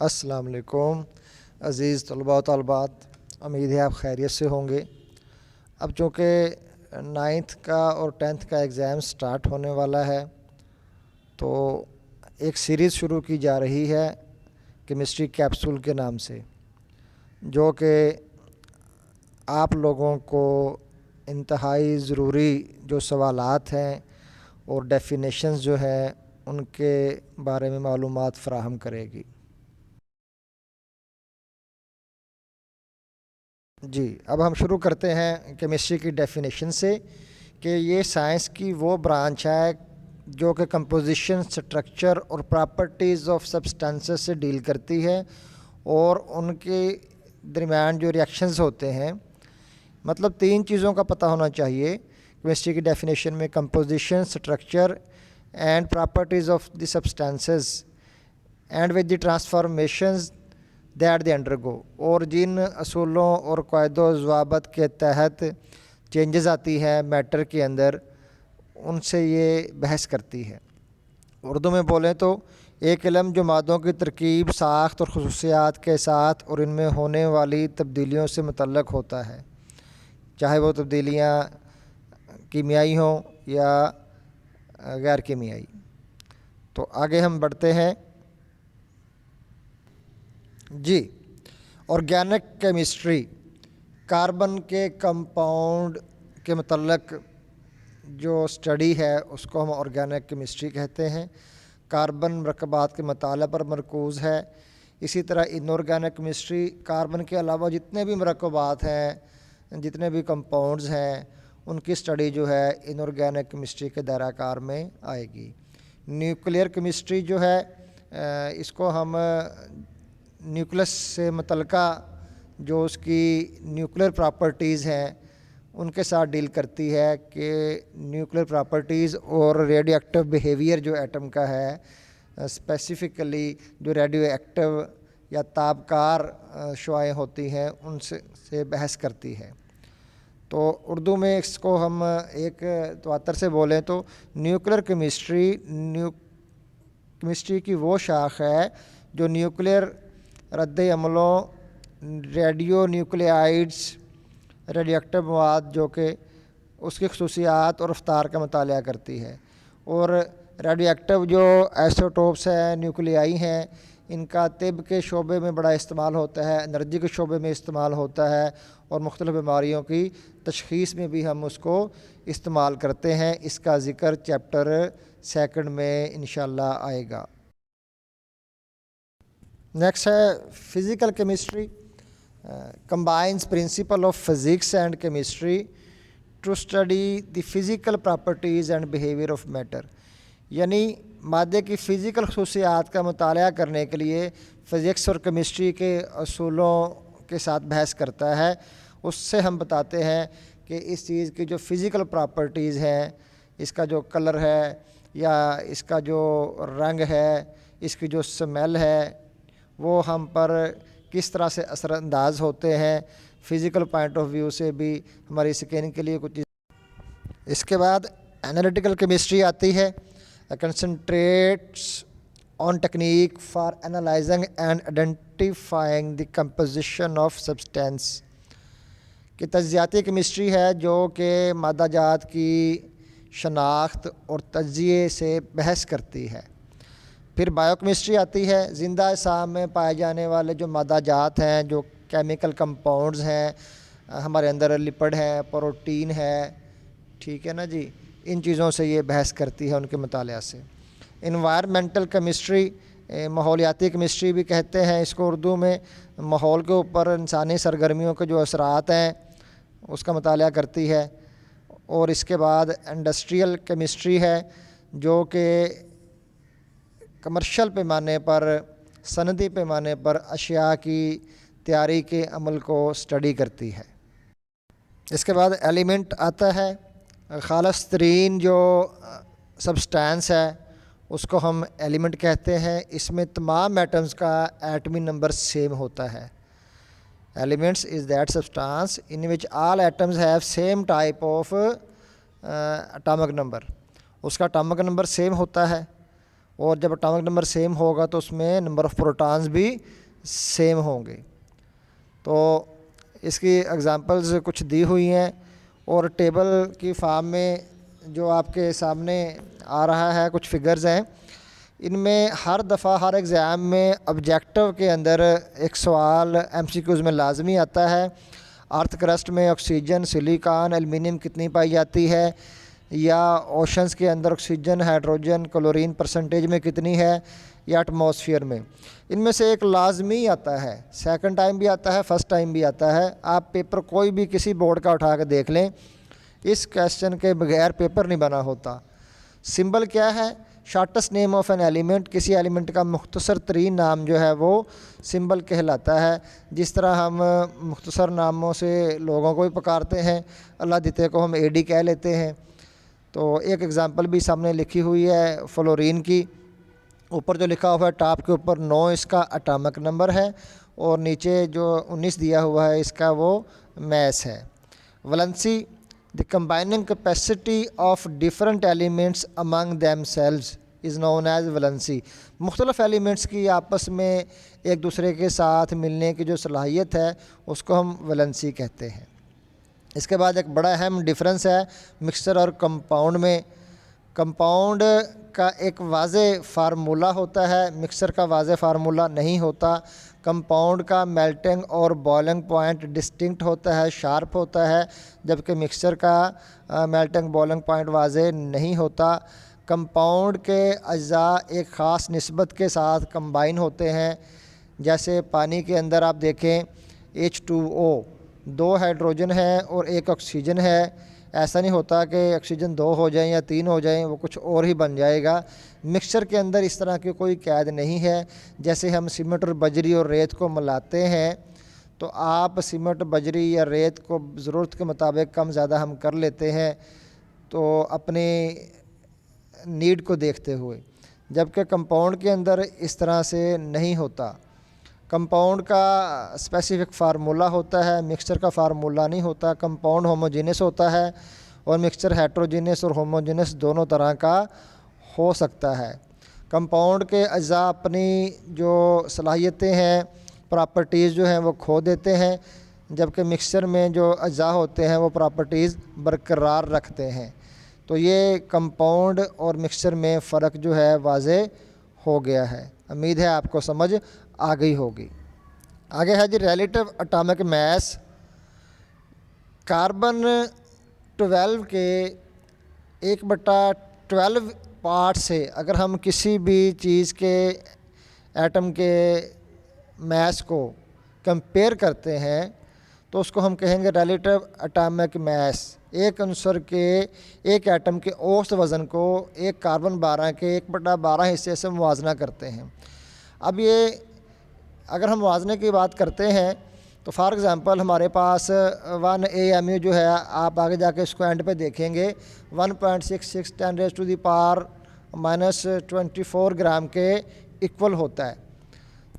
अस्सलाम वालेकुम अज़ीज़ तलबा व तलबात, उम्मीद है आप खैरियत से होंगे। अब चूँकि 9th का और 10th का एग्ज़ाम स्टार्ट होने वाला है तो एक सीरीज़ शुरू की जा रही है केमिस्ट्री कैप्सूल के नाम से, जो कि आप लोगों को इंतहाई ज़रूरी जो सवालात हैं और डेफिनेशंस जो हैं उनके बारे में मालूमात फ़राहम करेगी। जी, अब हम शुरू करते हैं केमिस्ट्री की डेफिनेशन से कि ये साइंस की वो ब्रांच है जो कि कंपोजिशन, स्ट्रक्चर और प्रॉपर्टीज़ ऑफ सब्सटेंसेस से डील करती है और उनके दरमियान जो रिएक्शंस होते हैं, मतलब 3 चीज़ों का पता होना चाहिए केमिस्ट्री की डेफिनेशन में: composition, structure and properties of the substances and with the transformations that they undergo, और जिन असूलों और कायदो ज़वाबत के तहत चेंजेस आती हैं मैटर के अंदर, उनसे ये बहस करती है। उर्दू में बोलें तो एक इल्म जो मादों की तरकीब, साख्त और खुसूसियात के साथ और इनमें होने वाली तब्दीलियों से मुतल्लक़ होता है, चाहे वो तब्दीलियाँ कीमियाई हों या गैर कीमियाई। तो आगे हम बढ़ते हैं। जी, ऑर्गेनिक केमिस्ट्री कार्बन के कंपाउंड के मतलब जो स्टडी है उसको हम ऑर्गेनिक केमिस्ट्री कहते हैं। कार्बन मरकबात के मताले पर मरकूज़ है। इसी तरह इनऑर्गेनिक केमिस्ट्री कार्बन के अलावा जितने भी मरकबात हैं, जितने भी कंपाउंड्स हैं, उनकी स्टडी जो है इनऑर्गेनिक केमिस्ट्री के दायरा कार में आएगी। न्यूक्लियर केमिस्ट्री जो है इसको हम न्यूक्लियस से मुतल्लिका जो उसकी न्यूक्लियर प्रॉपर्टीज़ हैं उनके साथ डील करती है कि न्यूक्लियर प्रॉपर्टीज़ और रेडियो एक्टिव बिहेवियर जो एटम का है, स्पेसिफ़िकली जो रेडियो एक्टिव या ताबकार शुआएँ होती हैं उनसे बहस करती है। तो उर्दू में इसको हम एक तवातर से बोलें तो न्यूक्लियर केमिस्ट्री की वो शाख है जो न्यूक्लियर रद्द अमलों, रेडियो न्यूक्लियाइड्स, रेडियो एक्टिव मवाद जो कि उसकी खसूसियात और रफ्तार का मुताला करती है, और रेडियो एक्टिव जो आइसोटोप्स हैं, न्यूक्लियाई हैं, इनका तिब के शोबे में बड़ा इस्तेमाल होता है, एनर्जी के शोबे में इस्तेमाल होता है, और मुख्तलिफ़ बीमारियों की तशख़ीस में भी हम उसको इस्तेमाल करते हैं। इसका ज़िक्र चैप्टर 2 में इंशाअल्लाह आएगा। नेक्स्ट है physical chemistry. combines principle of physics and chemistry to study the physical properties and behavior of matter, यानी मादे की फ़िज़िकल खसूसियात का मुताला करने के लिए फ़िज़िक्स और केमिस्ट्री के असूलों के साथ बहस करता है। उससे हम बताते हैं कि इस चीज़ की जो फ़िज़िकल प्रॉपर्टीज़ हैं, इसका जो कलर है या इसका जो रंग है, इसकी जो स्मेल है, वो हम पर किस तरह से असरअंदाज होते हैं, फ़िज़िकल पॉइंट ऑफ व्यू से भी हमारी स्किन के लिए कुछ चीज़। इसके बाद एनालिटिकल केमिस्ट्री आती है। Concentrates on technique for analysing and identifying the composition of substance, कि तज्ज़ियाती केमिस्ट्री है जो कि मादाजात की शनाख्त और तज्ज़िये से बहस करती है। फिर बायोकेमिस्ट्री आती है। ज़िंदा अज़साम में पाए जाने वाले जो मादाजात हैं, जो केमिकल कंपाउंड्स हैं, हमारे अंदर लिपिड है, प्रोटीन है, ठीक है ना जी, इन चीज़ों से ये बहस करती है उनके मुताले से। इन्वायरमेंटल केमिस्ट्री, माहौलियाती केमिस्ट्री भी कहते हैं इसको उर्दू में, माहौल के ऊपर इंसानी सरगर्मियों के जो असरात हैं उसका मुताला करती है। और इसके बाद इंडस्ट्रियल केमिस्ट्री है जो कि कमर्शियल पैमाने पर, सनदी पैमाने पर अशिया की तैयारी के अमल को स्टडी करती है। इसके बाद एलिमेंट आता है। खालस तरीन जो सब्सटेंस है उसको हम एलिमेंट कहते हैं। इसमें तमाम एटम्स का एटमी नंबर सेम होता है। Elements is that substance in which all atoms have same type of atomic number, उसका एटॉमिक नंबर सेम होता है और जब एटॉमिक नंबर सेम होगा तो उसमें नंबर ऑफ़ प्रोटॉन्स भी सेम होंगे। तो इसकी एग्जांपल्स कुछ दी हुई हैं और टेबल की फॉर्म में जो आपके सामने आ रहा है कुछ फिगर्स हैं। इनमें हर दफ़ा हर एग्ज़ाम में ऑब्जेक्टिव के अंदर एक सवाल एमसीक्यूज़ में लाजमी आता है। अर्थ क्रस्ट में ऑक्सीजन, सिलिकॉन, एल्युमिनियम कितनी पाई जाती है, या ओशंस के अंदर ऑक्सीजन, हाइड्रोजन, क्लोरीन परसेंटेज में कितनी है, या एटमॉस्फेयर में। इनमें से एक लाजमी आता है, सेकंड टाइम भी आता है, फर्स्ट टाइम भी आता है। आप पेपर कोई भी किसी बोर्ड का उठा कर देख लें, इस क्वेश्चन के बगैर पेपर नहीं बना होता। सिंबल क्या है? Shortest name of an element, किसी एलिमेंट का मुख्तसर तरीन नाम जो है वो सिंबल कहलाता है। जिस तरह हम मुख्तसर नामों से लोगों को भी पुकारते हैं, अल्लाह दिते को हम एडी कह लेते हैं। तो एक एग्ज़ाम्पल भी सामने लिखी हुई है फ्लोरीन की। ऊपर जो लिखा हुआ है टॉप के ऊपर 9 इसका एटॉमिक नंबर है और नीचे जो 19 दिया हुआ है इसका वो मास है। Valency, the combining capacity of different elements among themselves is known as valency. मुख्तलिफ एलिमेंट्स की आपस में एक दूसरे के साथ मिलने की जो सलाहियत है उसको हम वैलेंसी कहते हैं। इसके बाद एक बड़ा अहम डिफरेंस है मिक्सचर और कंपाउंड में। कंपाउंड का एक वाज़े फार्मूला होता है, मिक्सचर का वाज़े फार्मूला नहीं होता। कंपाउंड का मेल्टिंग और बॉइलिंग पॉइंट डिस्टिंक्ट होता है, शार्प होता है, जबकि मिक्सचर का मेल्टिंग बॉइलिंग पॉइंट वाज़े नहीं होता। कंपाउंड के अज्जा एक ख़ास निस्बत के साथ कंबाइन होते हैं। जैसे पानी के अंदर आप देखें H2O, 2 हाइड्रोजन है और 1 ऑक्सीजन है। ऐसा नहीं होता कि ऑक्सीजन 2 हो जाएं या 3 हो जाएं, वो कुछ और ही बन जाएगा। मिक्सचर के अंदर इस तरह की कोई कैद नहीं है। जैसे हम सीमेंट और बजरी और रेत को मिलाते हैं तो आप सीमेंट, बजरी या रेत को ज़रूरत के मुताबिक कम ज़्यादा हम कर लेते हैं, तो अपनी नीड को देखते हुए, जबकि कंपाउंड के अंदर इस तरह से नहीं होता। कंपाउंड का स्पेसिफिक फार्मूला होता है, मिक्सचर का फार्मूला नहीं होता। कंपाउंड होमोजेनस होता है और मिक्सचर हेट्रोजेनस और होमोजेनस दोनों तरह का हो सकता है। कंपाउंड के अज्जा अपनी जो सलाहियतें हैं, प्रॉपर्टीज़ जो हैं वो खो देते हैं, जबकि मिक्सचर में जो अज्जा होते हैं वो प्रॉपर्टीज़ बरकरार रखते हैं। तो ये कंपाउंड और मिक्सचर में फ़र्क जो है वाज़े हो गया है। उम्मीद है आपको समझ आ गई होगी। आगे है जी रिलेटिव एटॉमिक मास। कार्बन 12 के 1/12 पार्ट से अगर हम किसी भी चीज़ के एटम के मास को कंपेयर करते हैं तो उसको हम कहेंगे रिलेटिव एटॉमिक मास। एक अंसर के, एक एटम के औसत वज़न को एक कार्बन 12 के 1/12 हिस्से से मुवाजना करते हैं। अब ये अगर हम मुवाज़ने की बात करते हैं तो फॉर एग्ज़ाम्पल हमारे पास 1 AMU जो है, आप आगे जाके इसको एंड पे देखेंगे, 1.66 10⁻⁻24 ग्राम के इक्वल होता है।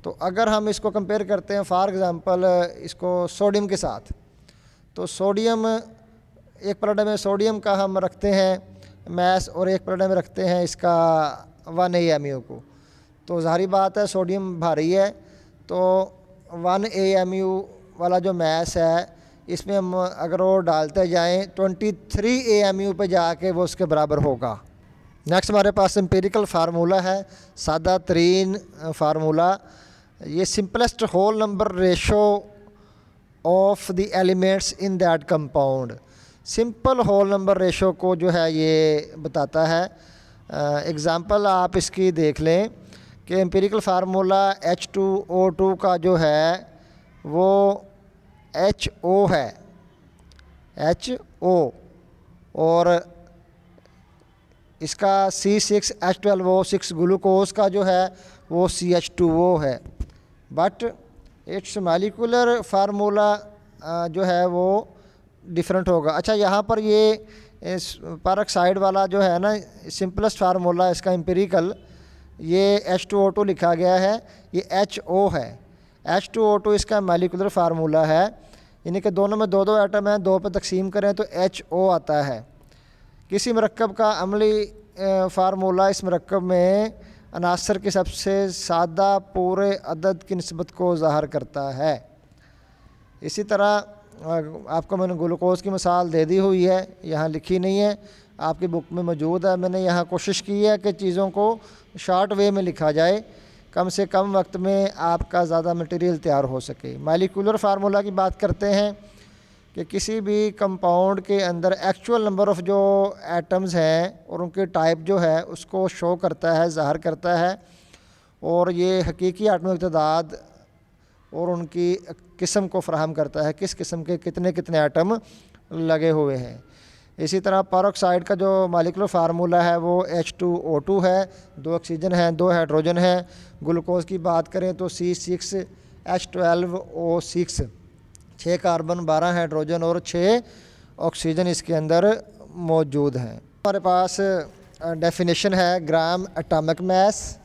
तो अगर हम इसको कंपेयर करते हैं फॉर एग्ज़ाम्पल इसको सोडियम के साथ, तो सोडियम एक प्लेट में सोडियम का हम रखते हैं मास और एक प्लेट में रखते हैं इसका 1 AMU को, तो ज़ाहिर बात है सोडियम भारी है, तो 1 AMU वाला जो मास है इसमें हम अगर वो डालते जाएं 23 AMU पे जाके वो उसके बराबर होगा। नेक्स्ट हमारे पास एम्पिरिकल फार्मूला है, सादा तरीन फार्मूला। ये simplest whole number ratio of the elements in that compound. Simple whole number ratio को जो है ये बताता है। एग्ज़ाम्पल आप इसकी देख लें कि एम्पिरिकल फार्मूला H2O2 का जो है वो HO है, HO, और इसका C6H12O6 ग्लूकोज का जो है वो CH2O है। बट इट्स मॉलिक्यूलर फार्मूला जो है वो डिफरेंट होगा। अच्छा, यहाँ पर ये पेरोक्साइड वाला जो है ना सिंपलेस्ट फार्मूला इसका एम्पिरिकल, ये H2O2 लिखा गया है, ये HO है। H2O2 इसका मॉलिक्यूलर फार्मूला है, यानी कि दोनों में 2 एटम हैं, 2 पे तकसीम करें तो HO आता है। किसी मरकब का अमली फार्मूला इस मरकब में अनासर के सबसे सादा पूरे अदद की निस्बत को ज़ाहिर करता है। इसी तरह आपको मैंने ग्लूकोज की मिसाल दे दी हुई है, यहाँ लिखी नहीं है, आपकी बुक में मौजूद है। मैंने यहाँ कोशिश की है कि चीज़ों को शॉर्ट वे में लिखा जाए, कम से कम वक्त में आपका ज़्यादा मटेरियल तैयार हो सके। मॉलिक्यूलर फार्मूला की बात करते हैं कि किसी भी कंपाउंड के अंदर एक्चुअल नंबर ऑफ़ जो एटम्स हैं और उनके टाइप जो है उसको शो करता है, ज़ाहिर करता है, और ये हकीकी आटमिक तादाद और उनकी किस्म को फ़राहम करता है, किस किस्म के कितने कितने एटम लगे हुए हैं। इसी तरह पेरोक्साइड का जो मॉलिक्यूलर फार्मूला है वो H2O2 है, 2 ऑक्सीजन हैं, 2 हाइड्रोजन हैं। ग्लूकोज की बात करें तो C6H12O6, 6 कार्बन, 12 हाइड्रोजन और 6 ऑक्सीजन इसके अंदर मौजूद हैं। हमारे पास डेफिनेशन है gram atomic mass,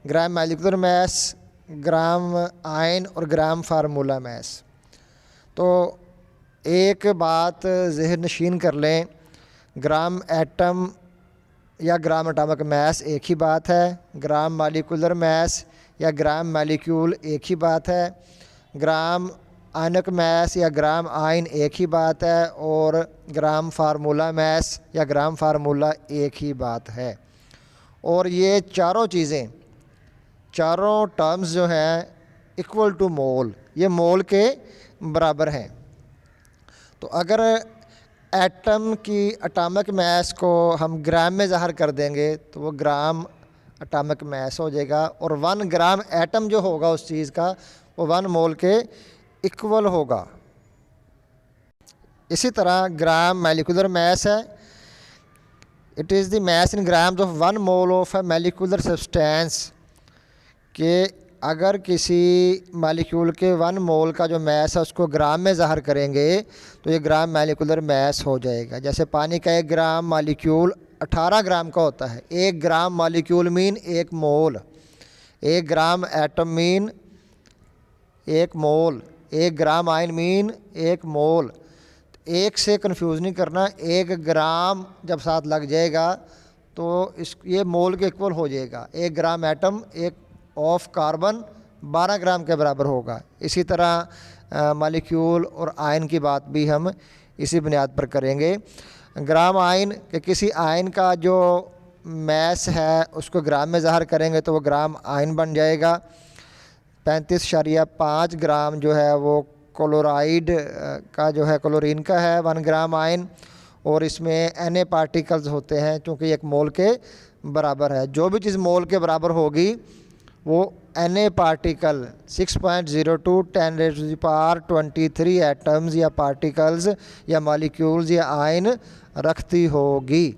gram molecular mass, gram ion और ग्राम फार्मूला मास। तो एक बात ज़हन नशीन कर लें, ग्राम एटम या ग्राम एटॉमिक मास एक ही बात है, ग्राम मॉलिक्यूलर मास या ग्राम मॉलिक्यूल एक ही बात है, ग्राम आयनिक मास या ग्राम आयन एक ही बात है, और ग्राम फार्मूला मास या ग्राम फार्मूला एक ही बात है। और ये चारों चीज़ें, चारों टर्म्स जो हैं इक्वल टू मोल, ये मोल के बराबर हैं। तो अगर एटम की एटॉमिक मास को हम ग्राम में ज़ाहिर कर देंगे तो वो ग्राम एटॉमिक मास हो जाएगा, और 1 ग्राम एटम जो होगा उस चीज़ का वो 1 मोल के इक्वल होगा। इसी तरह ग्राम मॉलिक्यूलर मास है, it is the mass in grams of 1 mole of A molecular substance, कि अगर किसी मॉलिक्यूल के 1 मोल का जो मास है उसको ग्राम में ज़ाहिर करेंगे तो ये ग्राम मॉलिक्यूलर मास हो जाएगा। जैसे पानी का 1 ग्राम मॉलिक्यूल 18 ग्राम का होता है। 1 ग्राम मॉलिक्यूल मीन 1 मोल, 1 ग्राम एटम मीन 1 मोल, 1 ग्राम आयन मीन 1 मोल। एक से कंफ्यूज नहीं करना, 1 ग्राम जब साथ लग जाएगा तो ये मोल के इक्वल हो जाएगा। 1 ग्राम एटम 1 ऑफ कार्बन 12 ग्राम के बराबर होगा। इसी तरह मॉलिक्यूल और आयन की बात भी हम इसी बुनियाद पर करेंगे। ग्राम आयन कि किसी आयन का जो मास है उसको ग्राम में ज़ाहिर करेंगे तो वो ग्राम आयन बन जाएगा। 35.5 ग्राम जो है वो क्लोराइड का जो है क्लोरीन का है 1 ग्राम आयन, और इसमें Na पार्टिकल्स होते हैं चूँकि 1 मोल के बराबर है। जो भी चीज़ मोल के बराबर होगी वो Na पार्टिकल 6.02 10⁻23 एटम्स या पार्टिकल्स या मॉलिक्यूल्स या आयन रखती होगी।